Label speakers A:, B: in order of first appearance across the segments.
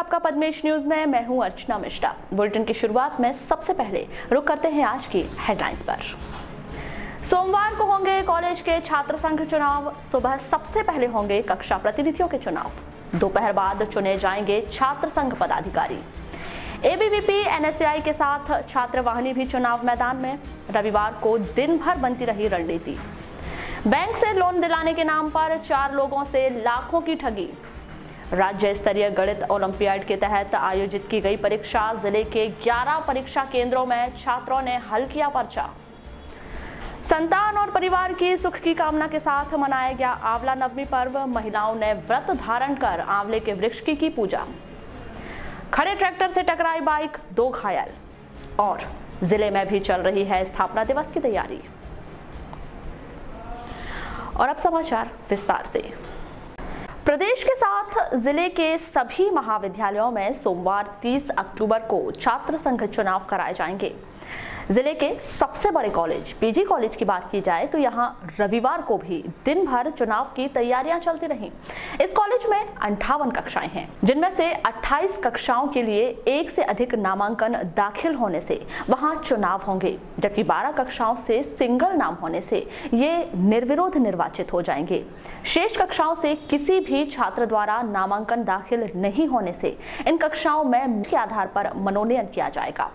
A: आपका पद्मेश न्यूज में। मैं हूं अर्चना मिश्रा। बुलेटिन की शुरुआत में सबसे पहले रुक करते हैं आज की हेडलाइंस पर। सोमवार को होंगे कॉलेज के छात्र संघ चुनाव। सुबह सबसे पहले होंगे कक्षा प्रतिनिधियों के चुनाव। दोपहर बाद चुने जाएंगे छात्र संघ पदाधिकारी। एबीवीपी एनएसयूआई के साथ छात्र वाहिनी भी चुनाव मैदान में। रविवार को दिन भर बनती रही रणनीति। बैंक से लोन दिलाने के नाम पर 4 लोगों से लाखों की ठगी। राज्य स्तरीय गणित ओलंपियाड के तहत आयोजित की गई परीक्षा। जिले के 11 परीक्षा केंद्रों में छात्रों ने हल किया पर्चा। संतान और परिवार की सुख की कामना के साथ मनाया गया आंवला नवमी पर्व। महिलाओं ने व्रत धारण कर आंवले के वृक्ष की पूजा। खड़े ट्रैक्टर से टकराई बाइक, 2 घायल। और जिले में भी चल रही है स्थापना दिवस की तैयारी। और अब समाचार विस्तार से। प्रदेश के साथ जिले के सभी महाविद्यालयों में सोमवार 30 अक्टूबर को छात्र संघ चुनाव कराए जाएंगे। जिले के सबसे बड़े कॉलेज पीजी कॉलेज की बात की जाए तो यहां रविवार को भी दिन भर चुनाव की तैयारियां चलती रहीं। इस कॉलेज में 58 कक्षाएं हैं, जिनमें से 28 कक्षाओं के लिए एक से अधिक नामांकन दाखिल होने से वहां चुनाव होंगे, जबकि 12 कक्षाओं से सिंगल नाम होने से ये निर्विरोध निर्वाचित हो जाएंगे। शेष कक्षाओं से किसी भी छात्र द्वारा नामांकन दाखिल नहीं होने से इन कक्षाओं में के आधार पर मनोनयन किया जाएगा।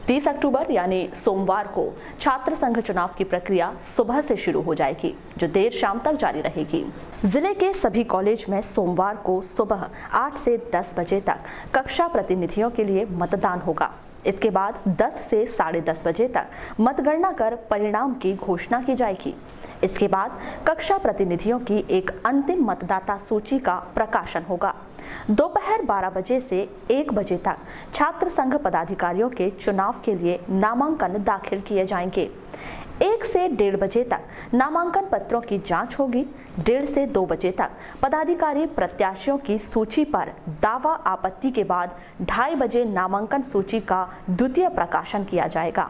A: 30 अक्टूबर यानी सोमवार को छात्र संघ चुनाव की प्रक्रिया सुबह से शुरू हो जाएगी, जो देर शाम तक जारी रहेगी। जिले के सभी कॉलेज में सोमवार को सुबह 8 से 10 बजे तक कक्षा प्रतिनिधियों के लिए मतदान होगा। इसके बाद 10 से 10:30 बजे तक मतगणना कर परिणाम की घोषणा की जाएगी। इसके बाद कक्षा प्रतिनिधियों की एक अंतिम मतदाता सूची का प्रकाशन होगा। दोपहर 12 बजे से 1 बजे तक छात्र संघ पदाधिकारियों के चुनाव के लिए नामांकन दाखिल किए जाएंगे। 1 से 1:30 बजे तक नामांकन पत्रों की जांच होगी। 1:30 से 2 बजे तक पदाधिकारी प्रत्याशियों की सूची पर दावा आपत्ति के बाद 2:30 बजे नामांकन सूची का द्वितीय प्रकाशन किया जाएगा।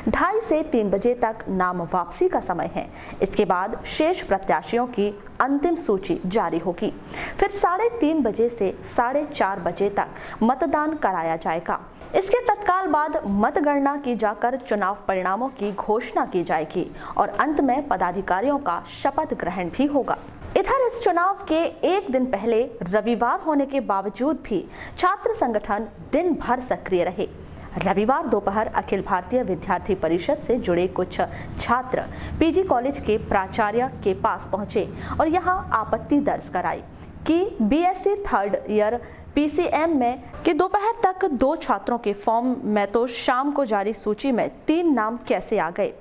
A: 2:30 से 3 बजे तक नाम वापसी का समय है। इसके बाद शेष प्रत्याशियों की अंतिम सूची जारी होगी। फिर 3:30 बजे से 4:30 बजे तक मतदान कराया जाएगा। इसके तत्काल बाद मतगणना की जाकर चुनाव परिणामों की घोषणा की जाएगी और अंत में पदाधिकारियों का शपथ ग्रहण भी होगा। इधर इस चुनाव के एक दिन पहले रविवार होने के बावजूद भी छात्र संगठन दिन भर सक्रिय रहे। रविवार दोपहर अखिल भारतीय विद्यार्थी परिषद से जुड़े कुछ छात्र पीजी कॉलेज के प्राचार्य के पास पहुंचे और यहां आपत्ति दर्ज कराई कि बीएससी 3rd ईयर पीसीएम में कि दोपहर तक 2 छात्रों के फॉर्म में तो शाम को जारी सूची में 3 नाम कैसे आ गए।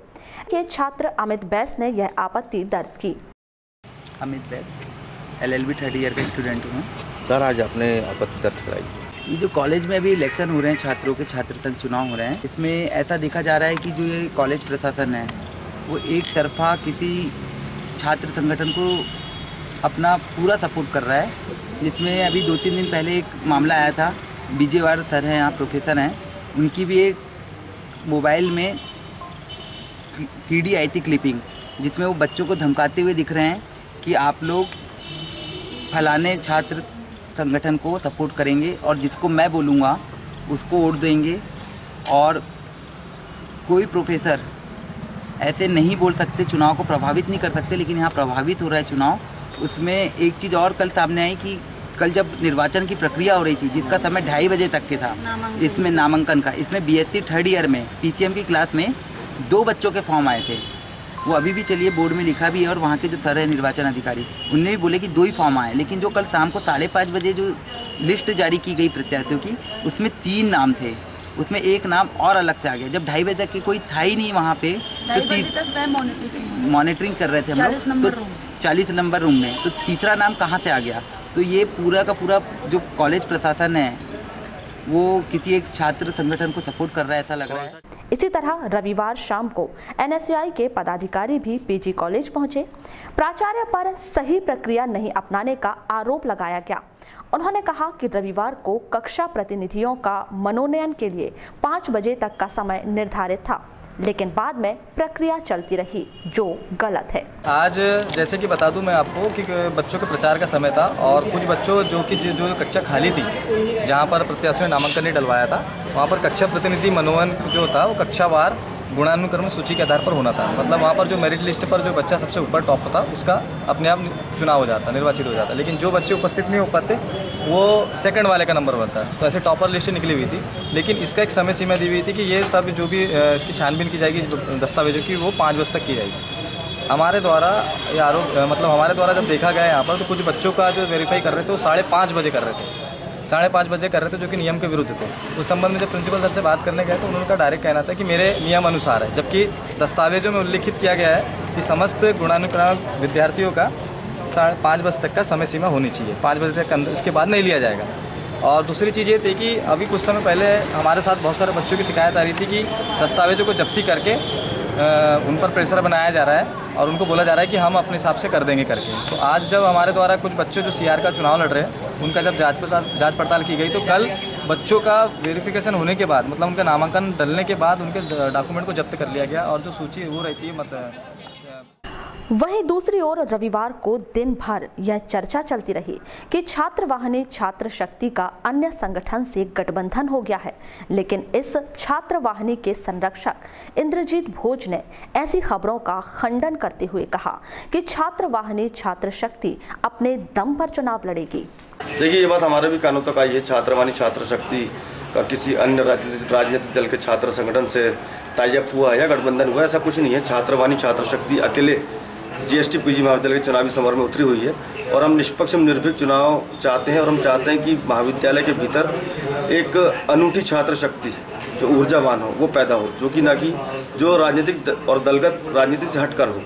A: के छात्र अमित बैस ने यह आपत्ति दर्ज की।
B: अमित बैस LLB 3rd ईयर का स्टूडेंट हूँ।
C: सर, आज आपने आपत्ति दर्ज कराई।
B: ये जो कॉलेज में अभी इलेक्शन हो रहे हैं, छात्रों के छात्र संघ चुनाव हो रहे हैं, इसमें ऐसा देखा जा रहा है कि जो ये कॉलेज प्रशासन है वो एक तरफा किसी छात्र संगठन को अपना पूरा सपोर्ट कर रहा है। जिसमें अभी 2-3 दिन पहले एक मामला आया था। बीजेवार सर हैं, यहाँ प्रोफेसर हैं, उनकी भी एक मोबाइल में CD आई थी क्लिपिंग, जिसमें वो बच्चों को धमकाते हुए दिख रहे हैं कि आप लोग फलाने छात्र संगठन को सपोर्ट करेंगे और जिसको मैं बोलूँगा उसको वोट देंगे। और कोई प्रोफेसर ऐसे नहीं बोल सकते, चुनाव को प्रभावित नहीं कर सकते, लेकिन यहाँ प्रभावित हो रहा है चुनाव। उसमें एक चीज़ और कल सामने आई कि कल जब निर्वाचन की प्रक्रिया हो रही थी, जिसका समय 2:30 बजे तक के था, इसमें नामांकन का, इसमें BSc 3rd ईयर में PCM की क्लास में 2 बच्चों के फॉर्म आए थे। वो अभी भी चलिए बोर्ड में लिखा भी है और वहाँ के जो सर है निर्वाचन अधिकारी, उनने भी बोले कि 2 ही फॉर्म आए। लेकिन जो कल शाम को 5:30 बजे जो लिस्ट जारी की गई प्रत्याशियों की, उसमें 3 नाम थे। उसमें एक नाम और अलग से आ गया। जब 2:30 बजे तक कोई था ही नहीं वहाँ पे, तो मॉनिटरिंग कर रहे थे हम लोग, तो 40 नंबर रूम में, तो तीसरा नाम कहाँ से आ गया। तो ये पूरा का पूरा जो कॉलेज प्रशासन है वो किसी एक छात्र संगठन को सपोर्ट कर रहा है, ऐसा लग रहा है।
A: इसी तरह रविवार शाम को NSUI के पदाधिकारी भी PG कॉलेज पहुंचे। प्राचार्य पर सही प्रक्रिया नहीं अपनाने का आरोप लगाया गया। उन्होंने कहा कि रविवार को कक्षा प्रतिनिधियों का मनोनयन के लिए 5 बजे तक का समय निर्धारित था, लेकिन बाद में प्रक्रिया चलती रही, जो गलत है।
D: आज जैसे कि बता दूं मैं आपको कि बच्चों के प्रचार का समय था और कुछ बच्चों जो कक्षा खाली थी, जहां पर प्रत्याशियों ने नामांकन नहीं डलवाया था, वहां पर कक्षा प्रतिनिधि मनोनयन जो था वो कक्षावार गुणानुक्रम सूची के आधार पर होना था। मतलब वहाँ पर जो मेरिट लिस्ट पर जो बच्चा सबसे ऊपर टॉप होता उसका अपने आप चुनाव हो जाता, निर्वाचित हो जाता। लेकिन जो बच्चे उपस्थित नहीं हो पाते वो सेकंड वाले का नंबर बनता है। तो ऐसे टॉपर लिस्ट निकली हुई थी, लेकिन इसका एक समय सीमा दी हुई थी कि ये सब जो भी इसकी छानबीन की जाएगी दस्तावेजों की, वो 5 बजे तक की जाएगी। हमारे द्वारा ये आरोप मतलब हमारे द्वारा जब देखा गया यहाँ पर, तो कुछ बच्चों का जो वेरीफाई कर रहे थे वो 5:30 बजे कर रहे थे, 5:30 बजे कर रहे थे, जो कि नियम के विरुद्ध थे। उस संबंध में जब प्रिंसिपल सर से बात करने गए तो उनका डायरेक्ट कहना था कि मेरे नियम अनुसार है, जबकि दस्तावेजों में उल्लिखित किया गया है कि समस्त गुणानुक्रम विद्यार्थियों का 5:30 बजे तक का समय सीमा होनी चाहिए। 5 बजे तक उसके बाद नहीं लिया जाएगा। और दूसरी चीज़ ये थी कि अभी कुछ समय पहले हमारे साथ बहुत सारे बच्चों की शिकायत आ रही थी कि दस्तावेजों को जब्ती करके उन पर प्रेशर बनाया जा रहा है और उनको बोला जा रहा है कि हम अपने हिसाब से कर देंगे करके। तो आज जब हमारे द्वारा कुछ बच्चों जो CR का चुनाव लड़ रहे हैं, उनका जब जांच पड़ताल की गई, तो कल बच्चों का वेरिफिकेशन होने के बाद, मतलब उनका नामांकन डलने के बाद उनके डॉक्यूमेंट को जब्त कर लिया गया और जो सूची वो रहती है
A: वहीं दूसरी ओर रविवार को दिन भर यह चर्चा चलती रही कि छात्र वाहिनी छात्र शक्ति का अन्य संगठन से गठबंधन हो गया है। लेकिन इस छात्र वाहिनी के संरक्षक इंद्रजीत भोज ने ऐसी खबरों का खंडन करते हुए कहा कि छात्र वाहिनी छात्र शक्ति अपने दम पर चुनाव लड़ेगी।
E: देखिए, ये बात हमारे भी कानों तक आई है। छात्र वाहिनी छात्र शक्ति का किसी अन्य राजनीतिक दल के छात्र संगठन से टाई अप हुआ या गठबंधन हुआ, ऐसा कुछ नहीं है। छात्र वाहिनी छात्र शक्ति अकेले GST PG महाविद्यालय के चुनावी समर में उतरी हुई है और हम निष्पक्ष निर्भीक चुनाव चाहते हैं। और हम चाहते हैं कि महाविद्यालय के भीतर एक अनूठी छात्र शक्ति जो ऊर्जावान हो वो पैदा हो, जो कि ना कि जो राजनीतिक और दलगत राजनीति से हटकर हो।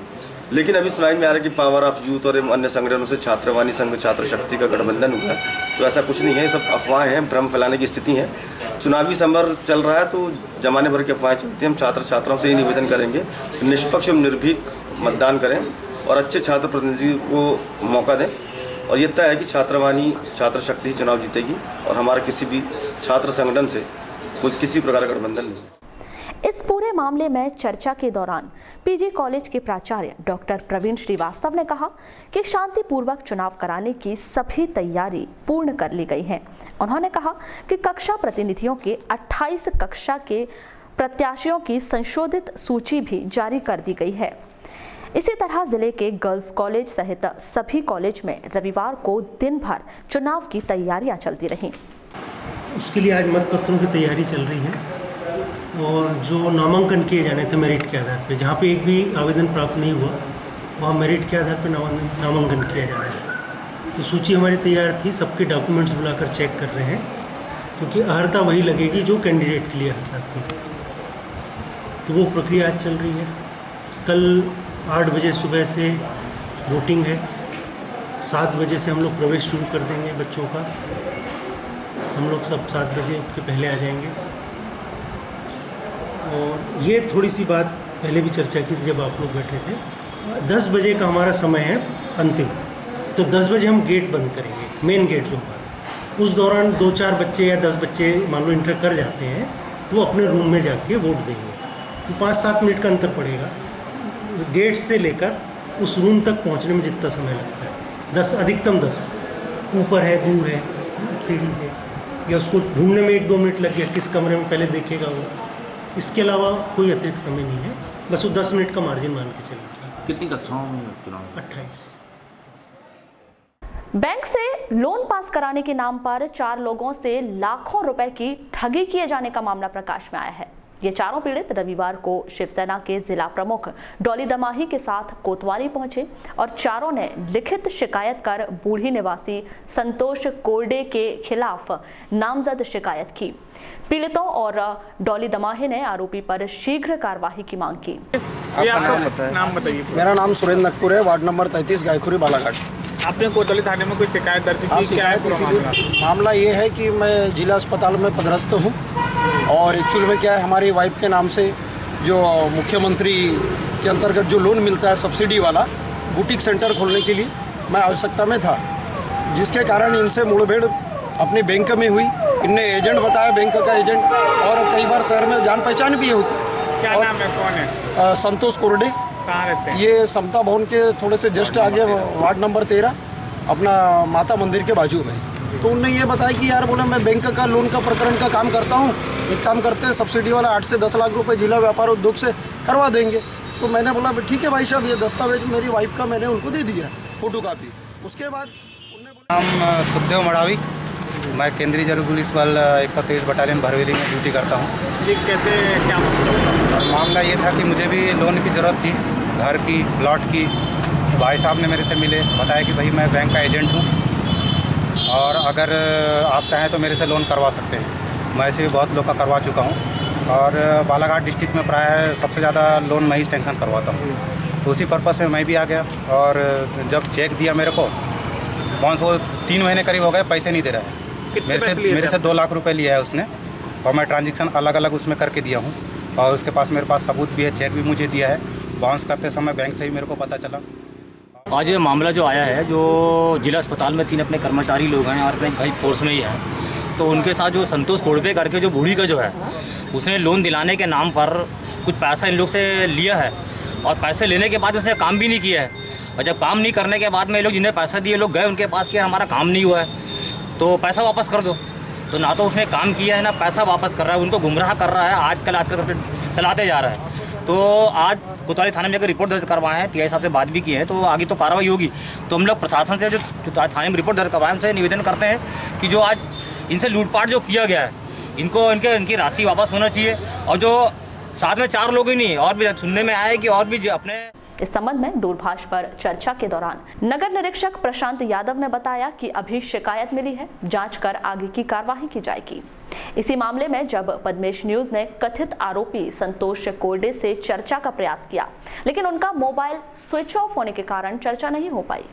E: लेकिन अभी सुनाई में आ रहा है कि पावर ऑफ यूथ और अन्य संगठनों से छात्रवाहिनी संघ छात्र शक्ति का गठबंधन हुआ है। तो ऐसा कुछ नहीं है, सब अफवाहें हैं, भ्रम फैलाने की स्थिति है। चुनावी समर चल रहा है तो जमाने भर की अफवाहें चलती हैं। हम छात्र छात्राओं से ही निवेदन करेंगे निष्पक्ष निर्भीक मतदान करें और अच्छे छात्र प्रतिनिधि को मौका दें। और ये तय है कि छात्रवाहिनी छात्र शक्ति ही चुनाव जीतेगी और हमारा किसी भी छात्र संगठन से कोई किसी प्रकार का गठबंधन नहीं है।
A: इस पूरे मामले में चर्चा के दौरान PG कॉलेज के प्राचार्य डॉक्टर प्रवीण श्रीवास्तव ने कहा कि शांतिपूर्वक चुनाव कराने की सभी तैयारी पूर्ण कर ली गई है। उन्होंने कहा कि कक्षा प्रतिनिधियों के 28 कक्षा के प्रत्याशियों की संशोधित सूची भी जारी कर दी गई है। इसी तरह जिले के गर्ल्स कॉलेज सहित सभी कॉलेज में रविवार को दिन भर चुनाव की तैयारियां चलती रहीं।
F: उसके लिए आज मतपत्रों की तैयारी चल रही है और जो नामांकन किए जाने थे मेरिट के आधार पे, जहाँ पे एक भी आवेदन प्राप्त नहीं हुआ वहाँ मेरिट के आधार पे नामांकन किया जा रहा है। तो सूची हमारी तैयार थी, सबके डॉक्यूमेंट्स बुलाकर चेक कर रहे हैं, क्योंकि अर्हता वही लगेगी जो कैंडिडेट के लिए अर्हता थी। तो वो प्रक्रिया आज चल रही है। कल 8 बजे सुबह से वोटिंग है, 7 बजे से हम लोग प्रवेश शुरू कर देंगे बच्चों का। हम लोग सब 7 बजे के पहले आ जाएंगे। और ये थोड़ी सी बात पहले भी चर्चा की थी जब आप लोग बैठे थे। 10 बजे का हमारा समय है अंतिम, तो 10 बजे हम गेट बंद करेंगे, मेन गेट जो हमारा। उस दौरान 2-4 बच्चे या 10 बच्चे मान लो इंटर कर जाते हैं तो वो अपने रूम में जाके वोट देंगे। तो 5-7 मिनट का अंतर पड़ेगा गेट से लेकर उस रूम तक पहुंचने में जितना समय लगता है। 10 अधिकतम 10, ऊपर है दूर है सीढ़ी है, या उसको ढूंढने में 1-2 मिनट लग गया किस कमरे में पहले देखेगा वो। इसके अलावा कोई अतिरिक्त समय नहीं है, बस वो 10 मिनट का मार्जिन मान के चलिए।
C: कितनी कक्षाओं में चुनाव?
F: 28।
A: बैंक से लोन पास कराने के नाम पर 4 लोगों से लाखों रुपए की ठगी किए जाने का मामला प्रकाश में आया है। ये चारों पीड़ित रविवार को शिवसेना के जिला प्रमुख डॉली दमाही के साथ कोतवाली पहुंचे और चारों ने लिखित शिकायत कर बूढ़ी निवासी संतोष कोरडे के खिलाफ नामजद शिकायत की। पीड़ितों और डॉली दमाही ने आरोपी पर शीघ्र कार्रवाई की मांग की।
G: नाम बताइए। मेरा नाम सुरेंद्र नकपुर है, वार्ड नंबर 33 गायखुरी बालाघाट।
H: आपने कोतवाली थाने में कोई शिकायत दर्ज की?
G: शिकायत इसीलिए मामला ये है कि मैं जिला अस्पताल में पदस्थ हूँ और एक्चुअल में क्या है, हमारी वाइफ के नाम से जो मुख्यमंत्री के अंतर्गत जो लोन मिलता है सब्सिडी वाला, बुटीक सेंटर खोलने के लिए मैं आवश्यकता में था, जिसके कारण इनसे मुठभेड़ अपनी बैंक में हुई। इनने एजेंट बताया, बैंक का एजेंट, और कई बार शहर में जान पहचान भी होती।
H: क्या नाम है, कौन है?
G: संतोष कोरडे।
H: कहाँ रहते हैं?
G: ये समता भवन के थोड़े से जस्ट आगे, वार्ड नंबर 13, अपना माता मंदिर के बाजू में। तो उनने ये बताया कि यार बोला मैं बैंक का लोन का प्रकरण का काम करता हूँ, एक काम करते हैं सब्सिडी वाला 8 से 10 लाख रुपए जिला व्यापार उद्योग से करवा देंगे। तो मैंने बोला ठीक है भाई साहब, ये दस्तावेज मेरी वाइफ का मैंने उनको दे दिया, फोटो कापी। उसके बाद उन्होंने बोला,
I: नाम सुखदेव मड़ावी, मैं केंद्रीय जरूर पुलिस बल 123 बटालियन भरवेली में ड्यूटी करता हूँ।
H: जी, कैसे, क्या मतलब?
I: मामला ये था कि मुझे भी लोन की ज़रूरत थी, घर की, प्लॉट की। भाई साहब ने मेरे से मिले, बताया कि भाई मैं बैंक का एजेंट हूँ और अगर आप चाहें तो मेरे से लोन करवा सकते हैं। मैं ऐसे भी बहुत लोग का करवा चुका हूँ और बालाघाट डिस्ट्रिक्ट में प्राय सबसे ज़्यादा लोन मैं ही सेंक्शन करवाता हूँ। तो उसी पर्पज़ से मैं भी आ गया और जब चेक दिया मेरे को, बाउंस वो 3 महीने करीब हो गए, पैसे नहीं दे रहा है। मेरे से 2 लाख रुपए लिया है उसने और मैं ट्रांजैक्शन अलग अलग उसमें करके दिया हूँ और उसके पास मेरे पास सबूत भी है, चेक भी मुझे दिया है। बाउंस करते समय बैंक से ही मेरे को पता चला।
J: आज ये मामला जो आया है, जो जिला अस्पताल में 3 अपने कर्मचारी लोग हैं और अपने भाई फोर्स में ही है, तो उनके साथ जो संतोष कोड़बे करके जो बूढ़ी का जो है, उसने लोन दिलाने के नाम पर कुछ पैसा इन लोग से लिया है और पैसे लेने के बाद उसने काम भी नहीं किया है। और जब काम नहीं करने के बाद में लोग जिन्हें पैसा दिए लोग गए उनके पास कि हमारा काम नहीं हुआ है तो पैसा वापस कर दो। तो ना तो उसने काम किया है ना पैसा वापस कर रहा है, उनको गुमराह कर रहा है, आजकल चलाते जा रहा है। तो आज कोतवाली थाने में जाकर रिपोर्ट दर्ज करवाए हैं, टीआई साहब से बात भी की है, तो आगे तो कार्रवाई होगी। तो हम लोग प्रशासन से जो थाने में रिपोर्ट दर्ज करवाए हमसे निवेदन करते हैं कि जो आज इनसे लूटपाट जो किया गया है, इनको इनकी राशि वापस होना चाहिए। और जो साथ में 4 लोग ही नहीं, और भी सुनने में आया है कि और भी अपने
A: इस संबंध में दूरभाष पर चर्चा के दौरान नगर निरीक्षक प्रशांत यादव ने बताया कि अभी शिकायत मिली है, जांच कर आगे की कार्यवाही की जाएगी। इसी मामले में जब पद्मेश न्यूज ने कथित आरोपी संतोष कोरडे से चर्चा का प्रयास किया, लेकिन उनका मोबाइल स्विच ऑफ होने के कारण चर्चा नहीं हो पाई।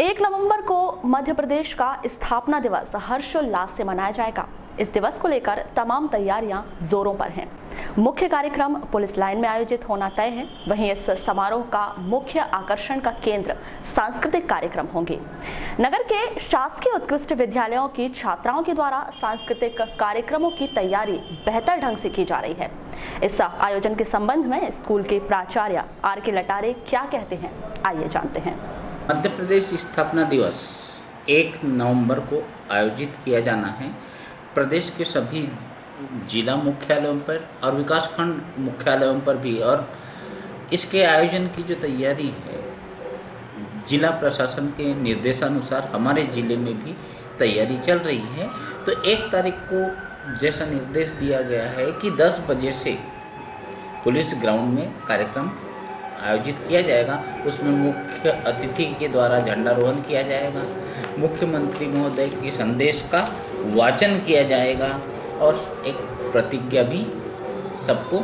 A: 1 नवंबर को मध्य प्रदेश का स्थापना दिवस हर्षोल्लास से मनाया जाएगा। इस दिवस को लेकर तमाम तैयारियां जोरों पर हैं। मुख्य कार्यक्रम पुलिस लाइन में आयोजित होना तय है। वहीं इस समारोह का मुख्य आकर्षण का केंद्र सांस्कृतिक कार्यक्रम होंगे। नगर के शासकीय उत्कृष्ट विद्यालयों की छात्राओं के द्वारा सांस्कृतिक कार्यक्रमों की तैयारी बेहतर ढंग से की जा रही है। इस आयोजन के संबंध में स्कूल के प्राचार्य आर.के. लटारे क्या कहते हैं, आइए जानते हैं।
K: मध्य प्रदेश स्थापना दिवस 1 नवंबर को आयोजित किया जाना है। प्रदेश के सभी जिला मुख्यालयों पर और विकासखंड मुख्यालयों पर भी, और इसके आयोजन की जो तैयारी है जिला प्रशासन के निर्देशानुसार हमारे ज़िले में भी तैयारी चल रही है। तो 1 तारीख को जैसा निर्देश दिया गया है कि 10 बजे से पुलिस ग्राउंड में कार्यक्रम आयोजित किया जाएगा। उसमें मुख्य अतिथि के द्वारा झंडारोहण किया जाएगा, मुख्यमंत्री महोदय के संदेश का वाचन किया जाएगा और एक प्रतिज्ञा भी सबको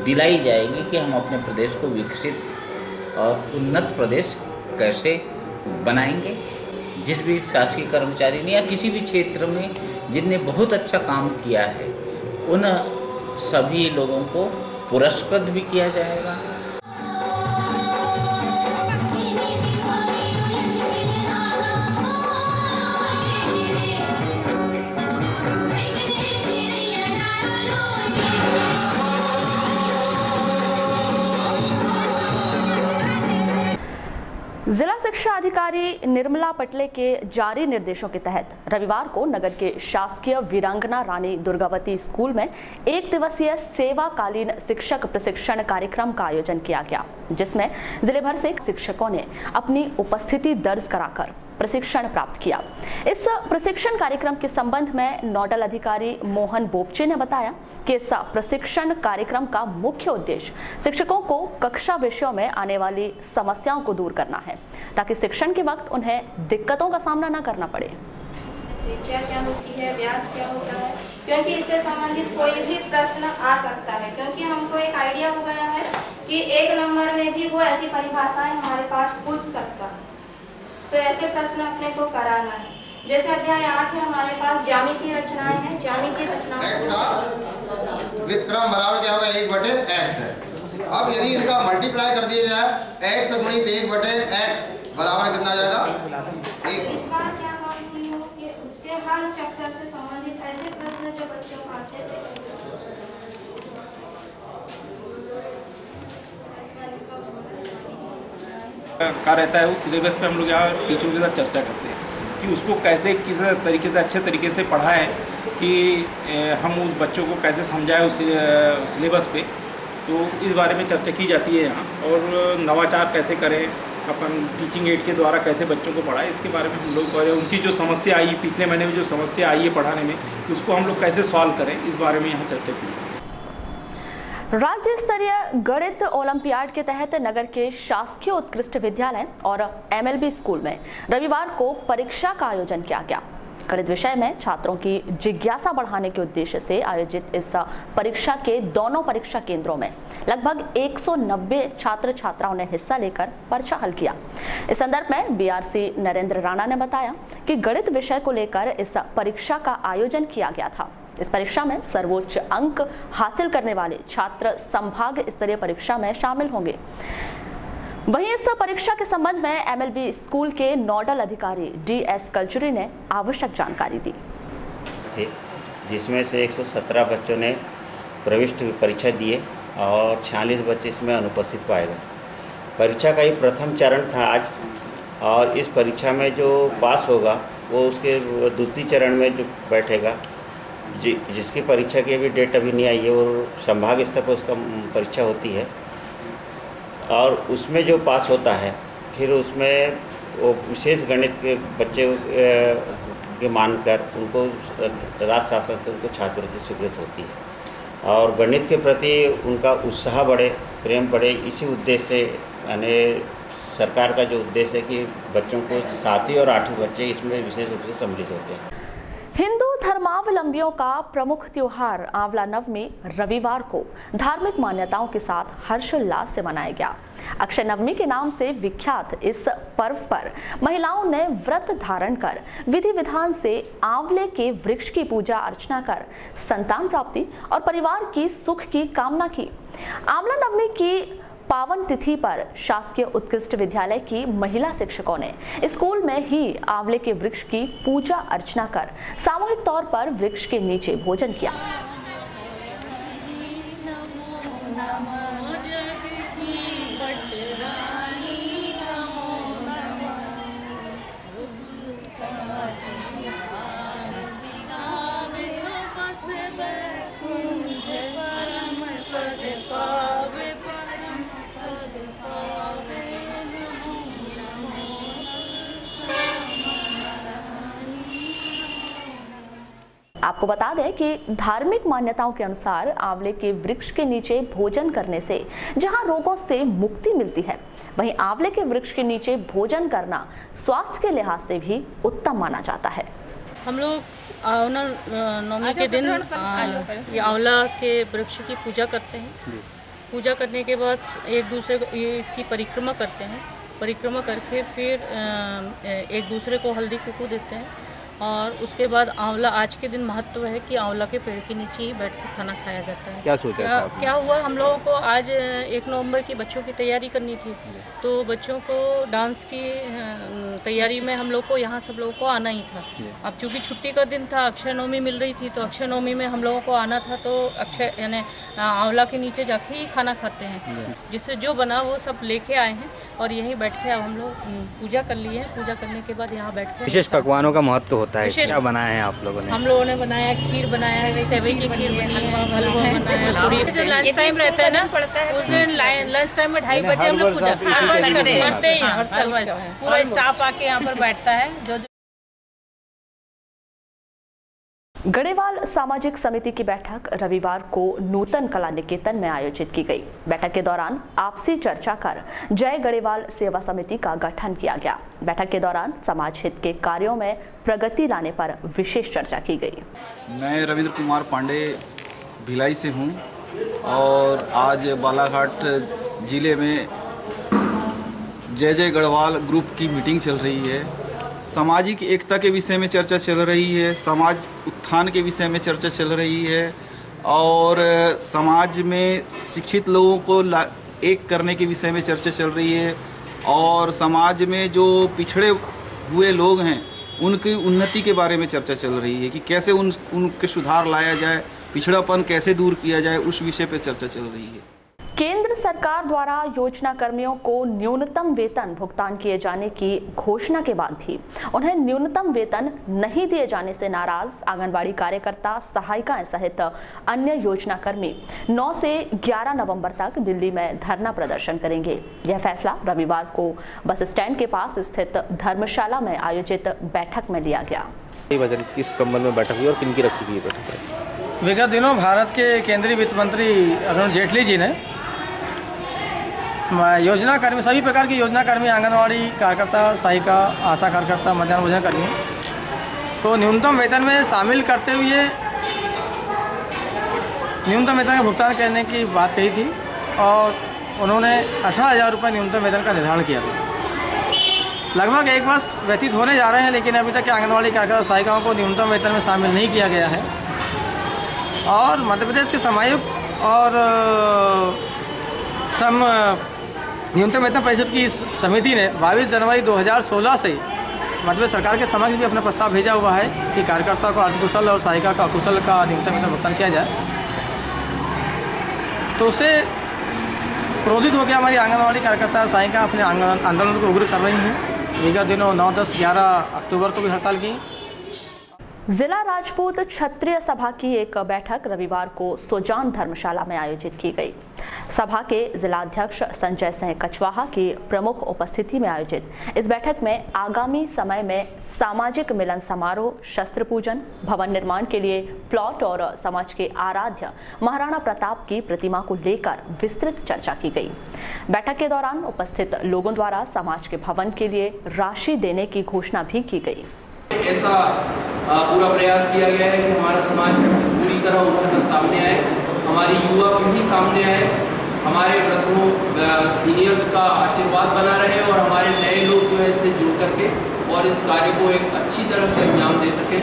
K: दिलाई जाएगी कि हम अपने प्रदेश को विकसित और उन्नत प्रदेश कैसे बनाएंगे। जिस भी शासकीय कर्मचारी ने या किसी भी क्षेत्र में जिनने बहुत अच्छा काम किया है, उन सभी लोगों को पुरस्कृत भी किया जाएगा।
A: जिला शिक्षा अधिकारी निर्मला पटले के जारी निर्देशों के तहत रविवार को नगर के शासकीय वीरांगना रानी दुर्गावती स्कूल में 1 दिवसीय सेवाकालीन शिक्षक प्रशिक्षण कार्यक्रम का आयोजन किया गया, जिसमें जिले भर से शिक्षकों ने अपनी उपस्थिति दर्ज कराकर प्रशिक्षण प्राप्त किया। इस प्रशिक्षण कार्यक्रम के संबंध में नोडल अधिकारी मोहन बोपचे ने बताया कि इस प्रशिक्षण कार्यक्रम का मुख्य उद्देश्य शिक्षकों को कक्षा विषयों में आने वाली समस्याओं को दूर करना है, ताकि शिक्षण के वक्त उन्हें दिक्कतों का सामना न करना पड़े।
L: त्रिज्या क्या होती है, व्यास क्या होता है, क्योंकि इससे संबंधित कोई भी प्रश्न आ सकता है। क्योंकि हमको एक आइडिया हो गया है कि 1 नंबर में भी वो ऐसी परिभाषाएं हमारे पास पूछ सकता है, तो ऐसे प्रश्न अपने को कराना है। जैसे अध्याय 8 है हमारे पास ज्यामितीय रचनाएं हैं। ज्यामितीय रचनाओं
M: व्युत्क्रम बराबर क्या होगा 1/x है। अब यदि इनका मल्टीप्लाई कर दिया जाए x गुणित 1/x बराबर कितना आ जाएगा?
L: इस बार क्या बात हुई हो कि उसके हर चैप्टर से संबंधित ऐसे प्रश्न जो बच्चों को आते थे
H: का रहता है, उस सिलेबस पे हम लोग यहाँ टीचरों के साथ चर्चा करते हैं कि उसको कैसे किस तरीके से अच्छे तरीके से पढ़ाएं कि हम उस बच्चों को कैसे समझाएं उस सिलेबस पे। तो इस बारे में चर्चा की जाती है यहाँ, और नवाचार कैसे करें, अपन टीचिंग एड के द्वारा कैसे बच्चों को पढ़ाएं, इसके बारे में हम लोग उनकी जो समस्या आई पिछले महीने में जो समस्या आई है पढ़ाने में, उसको हम लोग कैसे सॉल्व करें, इस बारे में यहाँ चर्चा की।
A: राज्य स्तरीय गणित ओलंपियाड के तहत नगर के शासकीय उत्कृष्ट विद्यालय और MLB स्कूल में रविवार को परीक्षा का आयोजन किया गया। गणित विषय में छात्रों की जिज्ञासा बढ़ाने के उद्देश्य से आयोजित इस परीक्षा के दोनों परीक्षा केंद्रों में लगभग 190 छात्र छात्राओं ने हिस्सा लेकर पर्चा हल किया। इस संदर्भ में BRC नरेंद्र राणा ने बताया कि गणित विषय को लेकर इस परीक्षा का आयोजन किया गया था। इस परीक्षा में सर्वोच्च अंक हासिल करने वाले छात्र संभाग स्तरीय परीक्षा में शामिल होंगे। वहीं इस परीक्षा के संबंध में MLB स्कूल के नोडल अधिकारी DS कल्चुरी ने आवश्यक जानकारी दी,
N: जिसमें से 117 बच्चों ने प्रविष्ट परीक्षा दिए और 46 बच्चे इसमें अनुपस्थित पाए गए। परीक्षा का ही प्रथम चरण था आज, और इस परीक्षा में जो पास होगा वो उसके द्वितीय चरण में जो बैठेगा, जिसकी परीक्षा की अभी डेट अभी नहीं आई है, और संभाग स्तर पर उसका परीक्षा होती है, और उसमें जो पास होता है फिर उसमें वो विशेष गणित के बच्चे के मानकर उनको राज्य शासन से उनको छात्रवृत्ति स्वीकृत होती है, और गणित के प्रति उनका उत्साह बढ़े, प्रेम बढ़े। इसी उद्देश्य से यानी सरकार का जो उद्देश्य है कि बच्चों को 7वीं और 8वीं बच्चे इसमें विशेष रूप से सम्मिलित होते हैं।
A: हिंदू धर्मावलंबियों का प्रमुख त्योहार आंवला नवमी रविवार को धार्मिक मान्यताओं के साथ हर्षोल्लास से मनाया गया। अक्षय नवमी के नाम से विख्यात इस पर्व पर महिलाओं ने व्रत धारण कर विधि विधान से आंवले के वृक्ष की पूजा अर्चना कर संतान प्राप्ति और परिवार की सुख की कामना की। आंवला नवमी की पावन तिथि पर शासकीय उत्कृष्ट विद्यालय की महिला शिक्षकों ने स्कूल में ही आंवले के वृक्ष की पूजा अर्चना कर सामूहिक तौर पर वृक्ष के नीचे भोजन किया। आपको बता दें कि धार्मिक मान्यताओं के अनुसार आंवले के वृक्ष के नीचे भोजन करने से जहां रोगों से मुक्ति मिलती है, वहीं आंवले के वृक्ष के नीचे भोजन करना स्वास्थ्य के लिहाज से भी उत्तम माना जाता है।
O: हम लोग आंवला नवमी के दिन ये आंवला के वृक्ष की पूजा करते हैं। पूजा करने के बाद एक दूसरे को इसकी परिक्रमा करते हैं। परिक्रमा करके फिर एक दूसरे को हल्दी कुकू देते हैं, और उसके बाद आंवला आज के दिन महत्व है कि आंवला के पेड़ के नीचे ही बैठ के खाना खाया जाता है।
C: क्या सोचा
O: क्या हुआ, हम लोगों को आज 1 नवंबर की बच्चों की तैयारी करनी थी, तो बच्चों को डांस की तैयारी में हम लोग को यहाँ सब लोगों को आना ही था। अब चूँकि छुट्टी का दिन था, अक्षय नवमी मिल रही थी, तो अक्षय नवमी में हम लोगों को आना था, तो अक्षय यानी आंवला के नीचे जाके ही खाना खाते हैं। जिससे जो बना वो सब लेके आए हैं, और यहीं बैठ के अब हम लोग पूजा कर लिए हैं। पूजा करने के बाद यहाँ बैठ के
C: विशेष पकवानों का महत्व होता है, क्या बनाया है आप लोगों ने?
O: हम लोगों ने बनाया, खीर बनाया है, सेवई की खीर बनी है, हलवा बनाया है, पूरी। जो लंच टाइम रहता है ना, उस दिन लंच टाइम में 2:30 बजे हम लोग पूजा करते हैं। हर साल पूरा स्टाफ आके यहाँ पर बैठता है। जो
A: गढ़ेवाल सामाजिक समिति की बैठक रविवार को नूतन कला निकेतन में आयोजित की गई। बैठक के दौरान आपसी चर्चा कर जय गढ़ेवाल सेवा समिति का गठन किया गया। बैठक के दौरान समाज हित के कार्यों में प्रगति लाने पर विशेष चर्चा की गई।
P: मैं रविंद्र कुमार पांडे भिलाई से हूं, और आज बालाघाट जिले में जय जय गढ़वाल ग्रुप की मीटिंग चल रही है। सामाजिक एकता के विषय में चर्चा चल रही है, समाज उत्थान के विषय में चर्चा चल रही है और समाज में शिक्षित लोगों को एक करने के विषय में चर्चा चल रही है और समाज में जो पिछड़े हुए लोग हैं उनकी उन्नति के बारे में चर्चा चल रही है कि कैसे उनके सुधार लाया जाए, पिछड़ापन कैसे दूर किया जाए, उस विषय पर चर्चा चल रही है।
A: केंद्र सरकार द्वारा योजना कर्मियों को न्यूनतम वेतन भुगतान किए जाने की घोषणा के बाद भी उन्हें न्यूनतम वेतन नहीं दिए जाने से नाराज आंगनबाड़ी कार्यकर्ता, सहायिकाएं सहित अन्य योजना कर्मी 9 से 11 नवंबर तक दिल्ली में धरना प्रदर्शन करेंगे। यह फैसला रविवार को बस स्टैंड के पास स्थित धर्मशाला में आयोजित बैठक में लिया गया।
C: किस संबंध में बैठक हुई और किन की रखी गई बैठक?
Q: विगत दिनों भारत के केंद्रीय वित्त मंत्री अरुण जेटली जी ने योजना कर्मी, सभी प्रकार की योजना कर्मी, आंगनवाड़ी कार्यकर्ता, सहायिका, आशा कार्यकर्ता, मध्याह्न भोजन कर्मी को न्यूनतम वेतन में शामिल करते हुए न्यूनतम वेतन का भुगतान करने की बात कही थी और उन्होंने 18,000 रुपये न्यूनतम वेतन का निर्धारण किया था। लगभग 1 वर्ष व्यतीत होने जा रहे हैं लेकिन अभी तक आंगनवाड़ी कार्यकर्ता, सहायिकाओं को न्यूनतम वेतन में शामिल नहीं किया गया है और मध्य प्रदेश के समायुक्त और न्यूनतम वेतन परिषद की इस समिति ने 22 जनवरी 2016 से मध्य प्रदेश सरकार के समक्ष भी अपना प्रस्ताव भेजा हुआ है कि कार्यकर्ता को अर्धकुशल और सहायिका का अकुशल का न्यूनतम वेतन भुगतान किया जाए। तो उससे क्रोधित होकर हमारी आंगनवाड़ी कार्यकर्ता, सहायिका अपने आंदोलन को उग्र कर रही हैं। विगत दिनों 9, 10, 11 अक्टूबर को भी हड़ताल की।
A: जिला राजपूत क्षत्रिय सभा की एक बैठक रविवार को सोजान धर्मशाला में आयोजित की गई। सभा के जिलाध्यक्ष संजय सिंह कछवाहा की प्रमुख उपस्थिति में आयोजित इस बैठक में आगामी समय में सामाजिक मिलन समारोह, शस्त्र पूजन, भवन निर्माण के लिए प्लॉट और समाज के आराध्य महाराणा प्रताप की प्रतिमा को लेकर विस्तृत चर्चा की गई। बैठक के दौरान उपस्थित लोगों द्वारा समाज के भवन के लिए राशि देने की घोषणा भी की गई।
R: ऐसा पूरा प्रयास किया गया है कि हमारा समाज पूरी तरह उभर कर सामने आए, हमारी युवा पीढ़ी सामने आए, हमारे वृद्धों, सीनियर्स का आशीर्वाद बना रहे और हमारे नए लोग जो है इससे जुड़ करके और इस कार्य को एक अच्छी तरह से अंजाम दे सके।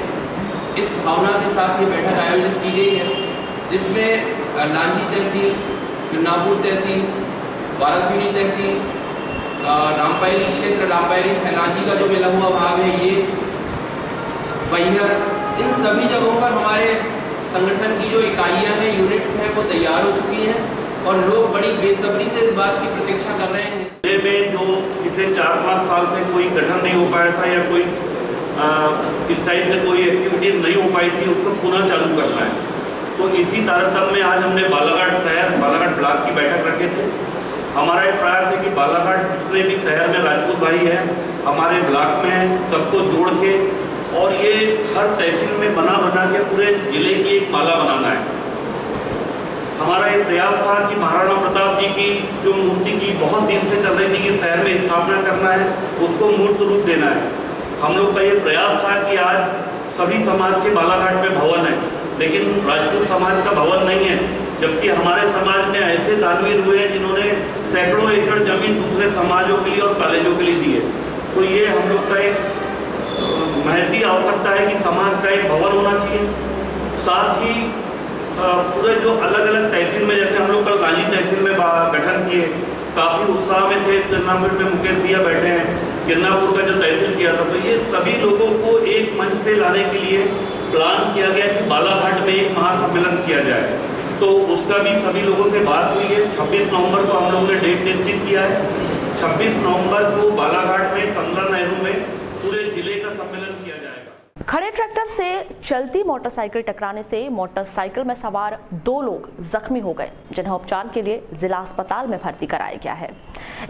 R: इस भावना के साथ ये बैठक आयोजित की गई है जिसमें लांजी तहसील, चुनापुर तहसील, वारासिवनी तहसील, रामपायरी क्षेत्र, रामपायरी फैलाजी का जो मिला हुआ भाग है, ये बैहर, इन सभी जगहों पर हमारे संगठन की जो इकाइयां हैं, यूनिट्स हैं, वो तैयार हो चुकी हैं और लोग बड़ी बेसब्री से इस बात की प्रतीक्षा कर रहे हैं।
S: जिले में जो पिछले 4-5 साल से कोई गठन नहीं हो पाया था या कोई इस टाइप में कोई एक्टिविटी नहीं हो पाई थी, उसको पुनः चालू करना है। तो इसी तारतम्य में आज हमने बालाघाट शहर, बालाघाट ब्लॉक की बैठक रखे थे। हमारा एक प्रयास है कि बालाघाट जितने भी शहर में राजपूत भाई हैं, हमारे ब्लॉक में सबको जोड़ के और ये हर तहसील में बना के पूरे जिले की एक माला बनाना है। हमारा एक प्रयास था कि महाराणा प्रताप जी की जो मूर्ति की बहुत दिन से चल रही थी कि शहर में स्थापना करना है, उसको मूर्त रूप देना है। हम लोग का ये प्रयास था कि आज सभी समाज के बालाघाट में भवन है लेकिन राजपूत समाज का भवन नहीं है, जबकि हमारे समाज में ऐसे दानवीर हुए हैं जिन्होंने सैकड़ों एकड़ जमीन दूसरे समाजों के लिए और कॉलेजों के लिए दी है। तो ये हम लोग का एक महती आवश्यकता है कि समाज का एक भवन होना चाहिए। साथ ही पूरे जो अलग अलग तहसील में, जैसे हम लोग कल गांधी तहसील में गठन किए, काफ़ी उत्साह में थे। किरनापुर में मुकेश भैया बैठे हैं, किरनापुर का जो तहसील किया था, तो ये सभी लोगों को एक मंच पे लाने के लिए प्लान किया गया कि बालाघाट में एक महासम्मेलन किया जाए। तो उसका भी सभी लोगों से बात हुई है। 26 नवंबर को हम लोगों ने डेट निश्चित किया है। 26 नवंबर को बालाघाट में कमला नेहरू में पूरे जिले का सम्मेलन किया जाएगा।
A: खड़े ट्रैक्टर से चलती मोटरसाइकिल टकराने से मोटरसाइकिल में सवार 2 लोग जख्मी हो गए, जिन्हें उपचार के लिए जिला अस्पताल में भर्ती कराया गया है।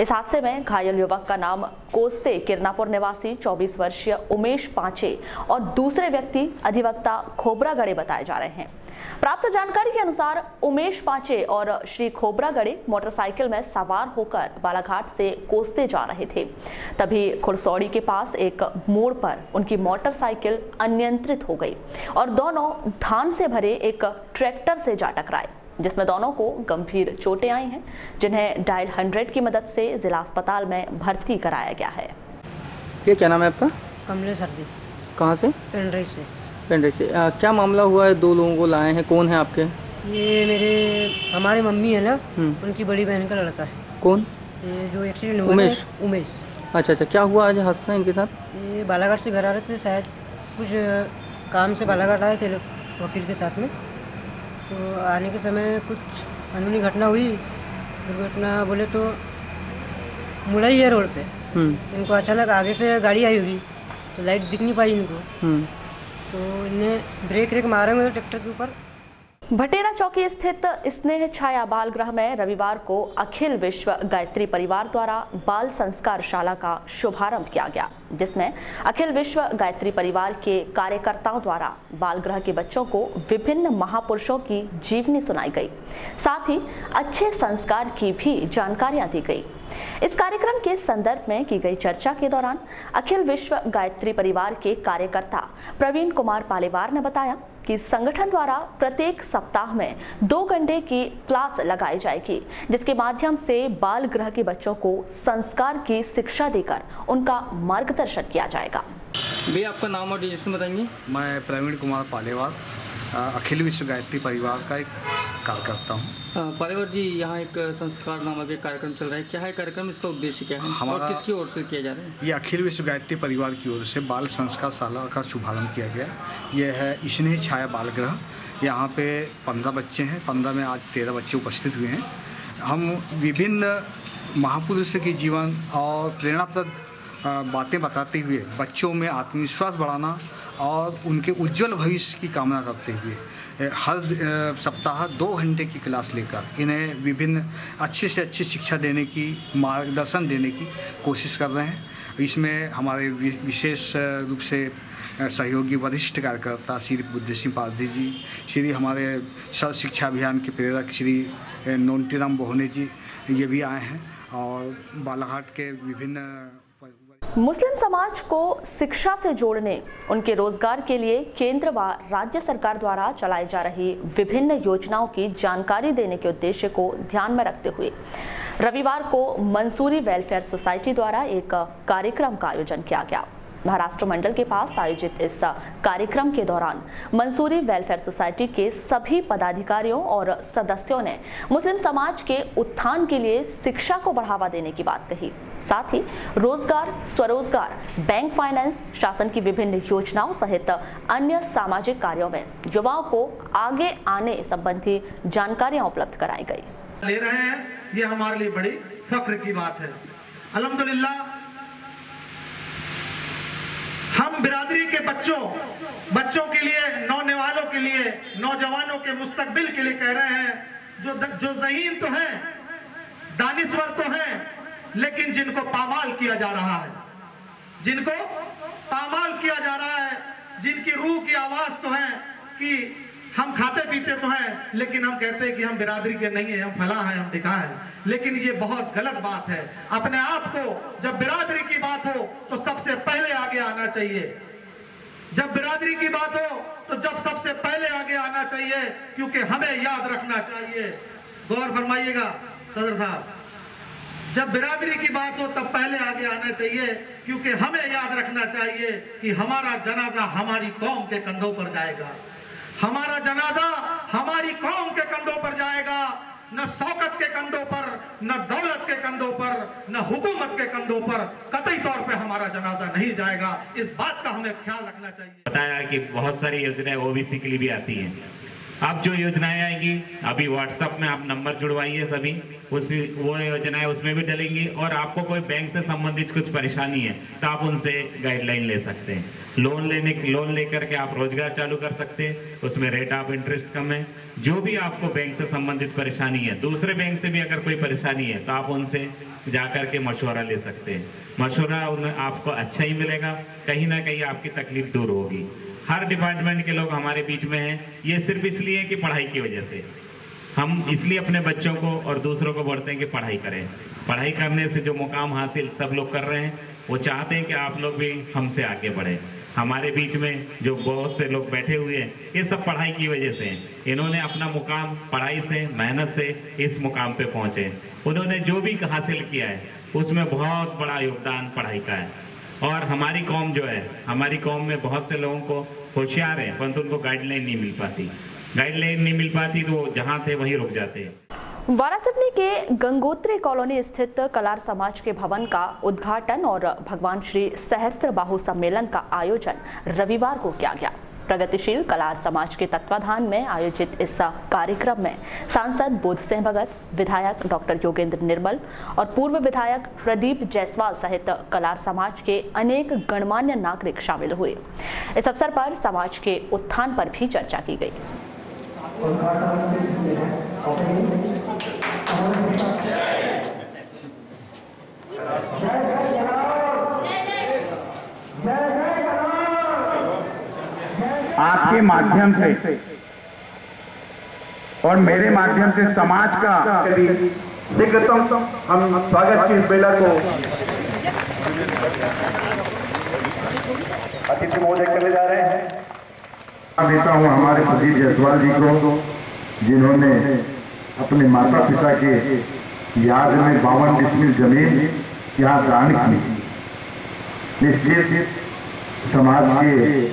A: इस हादसे में घायल युवक का नाम कोस्ते किरनापुर निवासी 24 वर्षीय उमेश पांचे और दूसरे व्यक्ति अधिवक्ता खोबरागड़े बताए जा रहे हैं। प्राप्त जानकारी के अनुसार उमेश पांचे और श्री खोबरागड़े मोटरसाइकिल में सवार होकर बालाघाट से कोस्ते जा रहे थे। तभी खुरसौड़ी के पास एक मोड़ पर उनकी मोटरसाइकिल अनियंत्रित हो गई और दोनों धान से भरे एक ट्रैक्टर से जा टकराए, जिसमें दोनों को गंभीर चोटें आई हैं, जिन्हें डायल 100 की मदद से जिला अस्पताल में भर्ती कराया गया है।
T: ये क्या नाम है आपका? कमले सर्दी।
U: कहाँ से?
T: पेंड्राई से।
U: पेंड्राई से। क्या मामला हुआ है? 2 लोगों को लाए हैं, कौन है आपके?
T: ये हमारे मम्मी है ना, उनकी बड़ी बहन का लड़का है।
U: कौन?
T: ये जो एक्सीडेंट हुआ
U: उमेश।
T: उमेश।
U: अच्छा अच्छा, क्या हुआ आज हादसा इनके साथ?
T: ये बालाघाट से घर आ रहे थे, शायद कुछ काम से बालाघाट आए थे वकील के साथ में। तो आने के समय कुछ अनहोनी घटना हुई। दुर्घटना बोले तो मुड़ाई है रोड पे। इनको अचानक आगे से गाड़ी आई होगी तो लाइट दिख नहीं पाई इनको, तो इन्हें ब्रेक मारे हुए ट्रैक्टर के ऊपर।
A: भटेरा चौकी स्थित स्नेह छाया बाल गृह में रविवार को अखिल विश्व गायत्री परिवार द्वारा बाल संस्कार शाला का शुभारंभ किया गया, जिसमें अखिल विश्व गायत्री परिवार के कार्यकर्ताओं द्वारा बाल गृह के बच्चों को विभिन्न महापुरुषों की जीवनी सुनाई गई, साथ ही अच्छे संस्कार की भी जानकारियां दी गई। इस कार्यक्रम के संदर्भ में की गई चर्चा के दौरान अखिल विश्व गायत्री परिवार के कार्यकर्ता प्रवीण कुमार पालेवार ने बताया कि संगठन द्वारा प्रत्येक सप्ताह में 2 घंटे की क्लास लगाई जाएगी, जिसके माध्यम से बाल गृह के बच्चों को संस्कार की शिक्षा देकर उनका मार्गदर्शन किया जाएगा।
U: भैया आपका नाम और रजिस्टर बताएंगे?
V: मैं प्रवीण कुमार पालेवार, अखिल विश्व गायत्री परिवार का एक कार्यकर्ता हूँ।
U: पालेवार जी, यहाँ एक संस्कार नामक एक कार्यक्रम चल रहा है, क्या है कार्यक्रम, इसका उद्देश्य क्या है और किसकी ओर से किया जा रहा है?
V: ये अखिल विश्व गायत्री परिवार की ओर से बाल संस्कार शाला का शुभारंभ किया गया। यह है स्नेह छाया बाल गृह। यहाँ पे 15 बच्चे हैं, 15 में आज 13 बच्चे उपस्थित हुए हैं। हम विभिन्न महापुरुषों के जीवन और प्रेरणाप्रद बातें बताते हुए बच्चों में आत्मविश्वास बढ़ाना और उनके उज्जवल भविष्य की कामना करते हुए हर सप्ताह 2 घंटे की क्लास लेकर इन्हें विभिन्न अच्छी से अच्छी शिक्षा देने की, मार्गदर्शन देने की कोशिश कर रहे हैं। इसमें हमारे विशेष रूप से सहयोगी वरिष्ठ कार्यकर्ता श्री बुद्ध सिंह पारधी जी, श्री हमारे सर्व शिक्षा अभियान के प्रेरक श्री नोंटीराम बोहने जी, ये भी आए हैं और बालाघाट के विभिन्न
A: मुस्लिम समाज को शिक्षा से जोड़ने, उनके रोजगार के लिए केंद्र व राज्य सरकार द्वारा चलाई जा रही विभिन्न योजनाओं की जानकारी देने के उद्देश्य को ध्यान में रखते हुए रविवार को मंसूरी वेलफेयर सोसाइटी द्वारा एक कार्यक्रम का आयोजन किया गया। महाराष्ट्र मंडल के पास आयोजित इस कार्यक्रम के दौरान मंसूरी वेलफेयर सोसाइटी के सभी पदाधिकारियों और सदस्यों ने मुस्लिम समाज के उत्थान के लिए शिक्षा को बढ़ावा देने की बात कही, साथ ही रोजगार, स्वरोजगार, बैंक फाइनेंस, शासन की विभिन्न योजनाओं सहित अन्य सामाजिक कार्यों में युवाओं को आगे आने संबंधी जानकारियां उपलब्ध कराई गई।
W: ले रहे हैं, ये हमारे लिए बड़ी फख्र की बात है। अल्हम्दुलिल्लाह हम बिरादरी के बच्चों के लिए, नौनिवालों के लिए, नौजवानों के मुस्तकबिल के लिए कह रहे हैं, जो ज़हीन तो हैं, दानिश्वर तो हैं, लेकिन जिनको पामाल किया जा रहा है, जिनको पामाल किया जा रहा है, जिनकी रूह की आवाज तो है कि हम खाते पीते तो हैं, लेकिन हम कहते हैं कि हम बिरादरी के नहीं हैं, हम फला हैं, हम दिखा हैं, लेकिन ये बहुत गलत बात है। अपने आप को जब बिरादरी की बात हो तो सबसे पहले आगे आना चाहिए। जब बिरादरी की बात हो तो जब सबसे पहले आगे आना चाहिए, क्योंकि हमें याद रखना चाहिए। गौर फरमाइएगा सदर साहब, जब बिरादरी की बात हो तब पहले आगे आना चाहिए, क्योंकि हमें याद रखना चाहिए कि हमारा जनाजा हमारी कौम के कंधों पर जाएगा, हमारा जनाजा हमारी कौम के कंधों पर जाएगा, न शौकत के कंधों पर, न दौलत के कंधों पर, न हुकूमत के कंधों पर कतई तौर पे हमारा जनाजा नहीं जाएगा। इस बात का हमें ख्याल रखना चाहिए।
X: बताया कि बहुत सारी योजनाएं ओबीसी के लिए भी आती हैं। अब जो योजनाएं आएंगी, अभी व्हाट्सएप में आप नंबर जुड़वाइए सभी, वो योजनाएं उसमें भी डलेंगी। और आपको कोई बैंक से संबंधित कुछ परेशानी है तो आप उनसे गाइडलाइन ले सकते हैं। लोन लेकर के आप रोजगार चालू कर सकते हैं, उसमें रेट ऑफ इंटरेस्ट कम है। जो भी आपको बैंक से संबंधित परेशानी है, दूसरे बैंक से भी अगर कोई परेशानी है तो आप उनसे जाकर के मशवरा ले सकते हैं। मशवरा आपको अच्छा ही मिलेगा, कहीं ना कहीं आपकी तकलीफ दूर होगी। हर डिपार्टमेंट के लोग हमारे बीच में हैं, ये सिर्फ इसलिए कि पढ़ाई की वजह से हम इसलिए अपने बच्चों को और दूसरों को बोलते हैं कि पढ़ाई करें। पढ़ाई करने से जो मुकाम हासिल सब लोग कर रहे हैं, वो चाहते हैं कि आप लोग भी हमसे आगे बढ़ें। हमारे बीच में जो बहुत से लोग बैठे हुए हैं, ये सब पढ़ाई की वजह से हैं। इन्होंने अपना मुकाम पढ़ाई से, मेहनत से इस मुकाम पे पहुंचे। उन्होंने जो भी हासिल किया है उसमें बहुत बड़ा योगदान पढ़ाई का है। और हमारी कौम जो है, हमारी कौम में बहुत से लोगों को होशियार है, परंतु उनको गाइडलाइन नहीं मिल पाती। गाइडलाइन नहीं मिल पाती तो वो जहाँ थे वहीं रुक जाते हैं।
A: वारासिवनी के गंगोत्री कॉलोनी स्थित कलार समाज के भवन का उद्घाटन और भगवान श्री सहस्त्रबाहु सम्मेलन का आयोजन रविवार को किया गया। प्रगतिशील कलार समाज के तत्वाधान में आयोजित इस कार्यक्रम में सांसद बोध सिंह भगत, विधायक डॉक्टर योगेंद्र निर्मल और पूर्व विधायक प्रदीप जायसवाल सहित कलार समाज के अनेक गणमान्य नागरिक शामिल हुए। इस अवसर पर समाज के उत्थान पर भी चर्चा की गई।
B: आपके माध्यम से और मेरे माध्यम से समाज का शीघ्रतम हम स्वागत की इस बेला को अतिथि महोदय करने जा रहे हैं। देता हूँ हमारे प्रदीप जायसवाल जी को, जिन्होंने अपने माता पिता के याद में 52 डिसमिल जमीन यहाँ दान की। निश्चित समाज के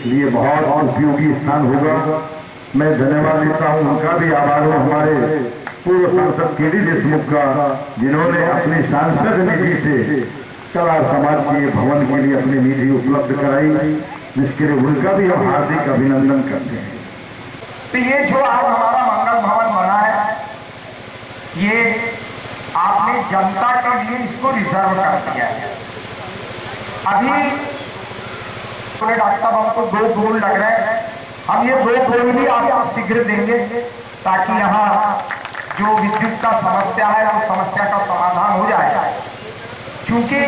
B: लिए बहुत उपयोगी स्थान होगा। मैं धन्यवाद देता हूँ, उनका भी आभार हूँ हमारे पूर्व सांसद केडी देशमुख का, जिन्होंने अपनी सांसद निधि से कलार समाज के भवन के लिए अपनी निधि उपलब्ध कराई, जिसके लिए उनका भी हम हार्दिक अभिनंदन करते हैं। तो ये जो आज हमारा मंगल भवन बना है, ये आपने जनता के लिए इसको रिजर्व कर दिया है। अभी डॉक्टर साहब हमको 2 बोर्ड लग रहे हैं, हम ये 2 बोर्ड भी आपको शीघ्र देंगे ताकि यहाँ जो विद्युत का समस्या है वो समस्या का समाधान हो जाए। क्योंकि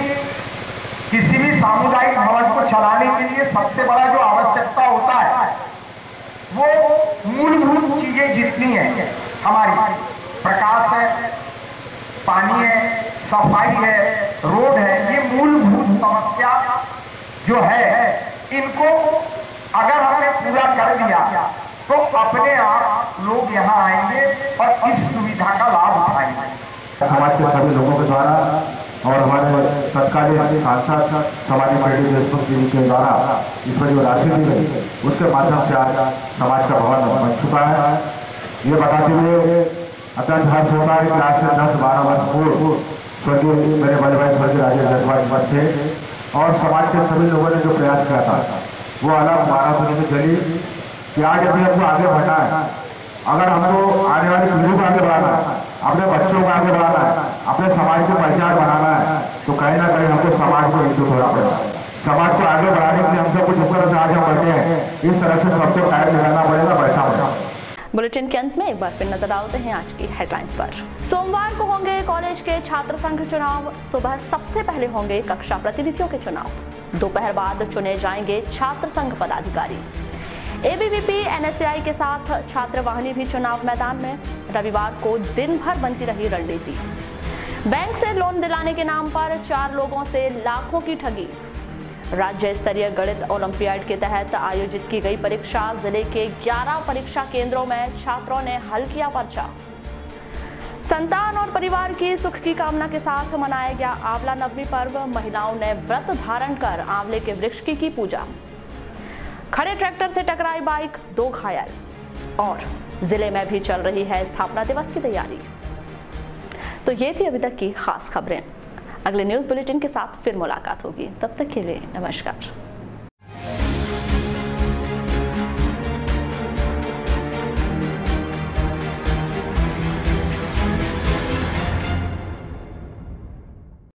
B: किसी भी सामुदायिक भवन को चलाने के लिए सबसे बड़ा जो आवश्यकता होता है वो मूलभूत चीजें जितनी है, हमारी प्रकाश है, पानी है, सफाई है, रोड है, ये मूलभूत समस्या जो है इनको अगर हमने पूरा कर दिया तो अपने आप लोग यहाँ आएंगे और इस सुविधा का लाभ उठाएंगे। समाज के सभी लोगों के द्वारा और हमारे तत्कालीन सांसद समाज केडी देशमुख जी के द्वारा इसमें जो राशि दी गई उसके माध्यम से आज समाज का भवन बन चुका है। ये बताते हुए अत्यंत हर्ष होता है कि आज से 10-12 वर्ष पूर्व स्वर्गीय मेरे बड़े भाई स्वर्गीय राजेश जायसवाल थे और समाज के सभी लोगों ने जो प्रयास किया था वो अलग वाराणसी में चली कि आज अभी हमको आगे बढ़ना है। अगर हमको आने वाली पीढ़ी को आगे बढ़ाना है, अपने बच्चों को आगे बढ़ाना है, अपने समाज की पहचान बनाना है, तो कहीं ना कहीं हमको समाज को एकजुट होना पड़ेगा। समाज को आगे बढ़ाने के लिए हम सबको जिस तरह से आज हम बैठे हैं, इस तरह से सबको टाइम लगाना पड़ेगा, बैठना पड़ेगा।
A: बुलेटिन के अंत में एक बार फिर नजर डालते हैं आज की हेडलाइंस पर। सोमवार को होंगे कॉलेज के छात्र संघ चुनाव। सुबह सबसे पहले होंगे कक्षा प्रतिनिधियों के चुनाव। दोपहर बाद चुने जाएंगे छात्र संघ पदाधिकारी। एबीवीपी एनएसयूआई के साथ छात्र वाहिनी भी चुनाव मैदान में। रविवार को दिन भर बनती रही रणनीति। बैंक से लोन दिलाने के नाम पर 4 लोगों से लाखों की ठगी। राज्य स्तरीय गणित ओलंपियाड के तहत आयोजित की गई परीक्षा। जिले के 11 परीक्षा केंद्रों में छात्रों ने हल किया पर्चा। संतान और परिवार की सुख की कामना के साथ मनाया गया आंवला नवमी पर्व। महिलाओं ने व्रत धारण कर आंवले के वृक्ष की पूजा। खड़े ट्रैक्टर से टकराई बाइक, 2 घायल। और जिले में भी चल रही है स्थापना दिवस की तैयारी। तो ये थी अभी तक की खास खबरें। अगले न्यूज़ बुलेटिन के साथ फिर मुलाकात होगी। तब तक के लिए नमस्कार।